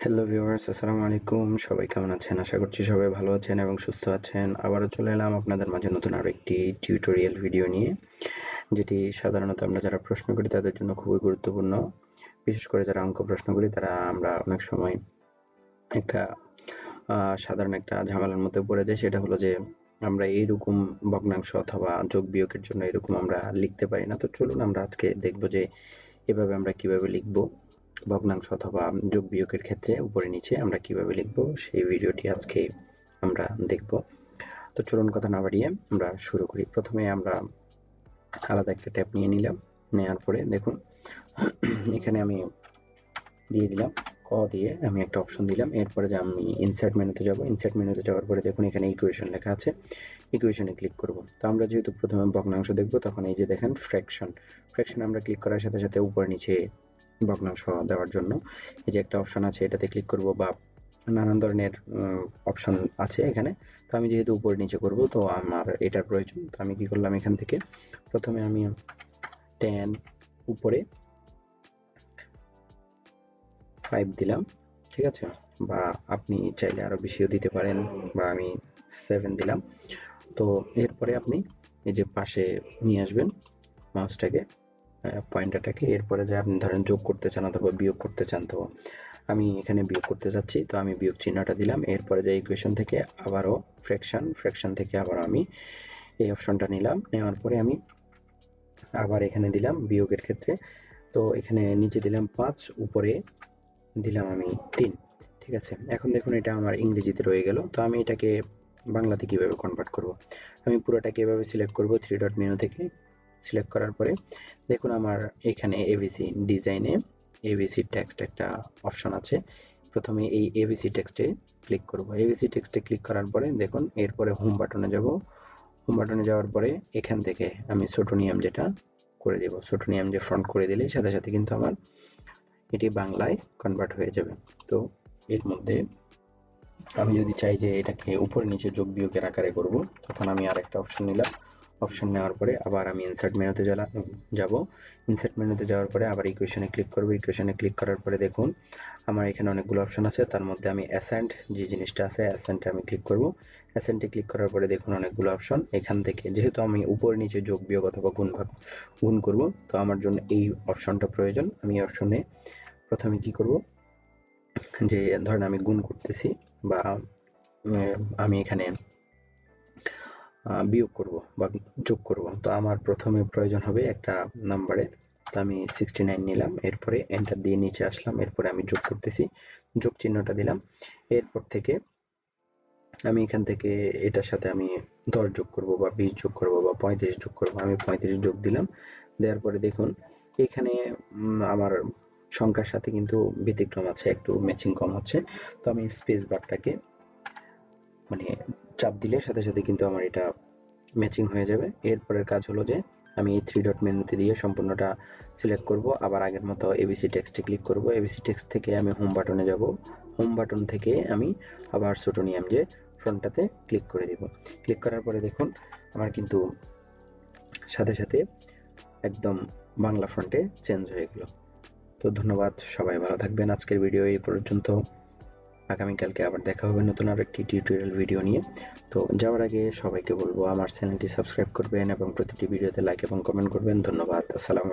Hello viewers, আসসালামু আলাইকুম। সবাই কেমন আছেন? আশা করছি সবাই ভালো আছেন এবং সুস্থ আছেন। আবারও চলে এলাম আপনাদের মাঝে নতুন আরো একটি টিউটোরিয়াল ভিডিও নিয়ে, যেটি সাধারণত আমরা যারা প্রশ্ন করি তাদের জন্য খুবই গুরুত্বপূর্ণ। বিশেষ করে যারা অঙ্ক প্রশ্ন করি তারা আমরা অনেক সময় একটা সাধারণ একটা ঝামেলার মধ্যে পড়ে যাই। সেটা হলো যে আমরা এইরকম ভগ্নাংশ অথবা যোগ বিয়োগের জন্য এরকম আমরা লিখতে পারি না। তো চলুন আমরা আজকে দেখব যে এভাবে আমরা কিভাবে লিখব। ভগ্নাংশ অথবা যোগ বিয়োগের ক্ষেত্রে উপরে নিচে আমরা কিভাবে লিখব সেই ভিডিওটি আজকে আমরা দেখব। তো চলুন কথা না বাড়িয়ে আমরা শুরু করি। প্রথমে আমরা আলাদা একটা ট্যাব নিয়ে নিলাম। নেওয়ার পরে দেখুন এখানে আমি দিয়ে দিলাম ক দিয়ে আমি একটা অপশন দিলাম। এরপরে যে আমি ইনসার্ট মেনুতে যাব। ইনসার্ট মেনুতে যাওয়ার পরে দেখুন এখানে ইকুয়েশন লেখা আছে। ইকুয়েশনে ক্লিক করব। তো আমরা যেহেতু প্রথমে ভগ্নাংশ দেখব, তখন এই যে দেখেন ফ্র্যাকশন আমরা ক্লিক করার সাথে সাথে উপর নিচে ভগ্নাংশ দেওয়ার জন্য এই যে একটা অপশন আছে, এটাতে ক্লিক করব, বা নানান ধরনের অপশন আছে এখানে। তো আমি যেহেতু উপর নিচে করব, তো আমার এটার প্রয়োজন। তো আমি কি করলাম, এখান থেকে প্রথমে আমি 10 উপরে 5 দিলাম, ঠিক আছে? বা আপনি চাইলে আরো বেশিও দিতে পারেন, বা আমি 7 দিলাম। তো এরপরে আপনি এই যে পাশে নিয়ে আসবেন মাউসটাকে, পয়েন্টারটাকে। এরপরে যে আপনি ধরেন যোগ করতে চান অথবা বিয়োগ করতে চান, তো আমি এখানে বিয়োগ করতে যাচ্ছি, তো আমি বিয়োগ চিহ্নটা দিলাম। এরপরে যে ইকুয়েশন থেকে আবারও ফ্র্যাকশন থেকে আবার আমি এই অপশনটা নিলাম। নেওয়ার পরে আমি আবার এখানে দিলাম বিয়োগের ক্ষেত্রে। তো এখানে নিচে দিলাম 5, উপরে দিলাম আমি 3, ঠিক আছে? এখন দেখুন এটা আমার ইংরেজিতে রয়ে গেল। তো আমি এটাকে বাংলাতে কিভাবে কনভার্ট করব? আমি পুরোটাকে এভাবে সিলেক্ট করব 3 ডট মেনু থেকে। সিলেক্ট করার পরে দেখুন আমার এখানে এবিসি ডিজাইনে এবিসি টেক্সট একটা অপশন আছে। প্রথমে এই এবিসি টেক্সটে ক্লিক করব। এবিসি টেক্সটে ক্লিক করার পরে দেখুন এরপরে হোম বাটনে যাব। হোম বাটনে যাওয়ার পরে এখান থেকে আমি ছোটনিয়াম যেটা করে দেব, ছোটনিয়াম যে ফ্রন্ট করে দিলে সাথে সাথে কিন্তু আমার এটি বাংলায় কনভার্ট হয়ে যাবে। তো এর মধ্যে আমি যদি চাই যে এটাকে উপরে নিচে যোগ বিয়োগের আকারে করব, তখন আমি আরেকটা অপশন নিলাম। অপশন নেওয়ার পরে আবার আমি ইনসার্ট মেনুতে যাব। ইনসার্ট মেনুতে যাওয়ার পরে আবার ইকুয়েশনে ক্লিক করব। ইকুয়েশনে ক্লিক করার পরে দেখুন আমার এখানে অনেকগুলো অপশন আছে। তার মধ্যে আমি অ্যাসেন্ট যে জিনিসটা আছে, অ্যাসেন্টে আমি ক্লিক করব। অ্যাসেন্টে ক্লিক করার পরে দেখুন অনেকগুলো অপশন। এখান থেকে যেহেতু আমি উপর নিচে যোগ বিয়োগ অথবা গুণ করব, তো আমার জন্য এই অপশনটা প্রয়োজন। আমি এই অপশনে প্রথমে কি করব, যে ধরেন আমি গুণ করতেছি, বা আমি এখানে বিয়োগ করব বা যোগ করব। তো আমার প্রথমে প্রয়োজন হবে একটা নাম্বারের। তো আমি 69 নিলাম। এরপরে এন্টার দিয়ে নিচে আসলাম। এরপরে আমি যোগ করতেছি, যোগ চিহ্নটা দিলাম। এরপর থেকে আমি এখান থেকে এটার সাথে আমি 10 যোগ করব বা 20 যোগ করব বা 35 যোগ করব। আমি 35 যোগ দিলাম। দেওয়ার পরে দেখুন এখানে আমার সংখ্যার সাথে কিন্তু ব্যতিক্রম আছে, একটু ম্যাচিং কম হচ্ছে। তো আমি স্পেস বারটাকে মানে চাপ দিলে সাথে সাথে কিন্তু আমার এটা ম্যাচিং হয়ে যাবে। এরপরের কাজ হলো যে আমি এই 3 ডট মেনুতে দিয়ে সম্পূর্ণটা সিলেক্ট করব। আবার আগের মতো এবিসি টেক্সটে ক্লিক করব। এবিসি টেক্সট থেকে আমি হোম বাটনে যাব। হোম বাটন থেকে আমি আবার ছোটনিয়াম যে ফ্রন্টটাতে ক্লিক করে দিব। ক্লিক করার পরে দেখুন আমার কিন্তু সাথে সাথে একদম বাংলা ফন্টে চেঞ্জ হয়ে গেল। তো ধন্যবাদ, সবাই ভালো থাকবেন। আজকের ভিডিও এই পর্যন্ত। আগামীকালকে আবার দেখা হবে নতুন আরো একটি টিউটোরিয়াল ভিডিও নিয়ে। তো যাওয়ার আগে সবাইকে বলবো আমার চ্যানেলটি সাবস্ক্রাইব করবেন এবং প্রতিটি ভিডিওতে লাইক এবং কমেন্ট করবেন। ধন্যবাদ। আসসালামু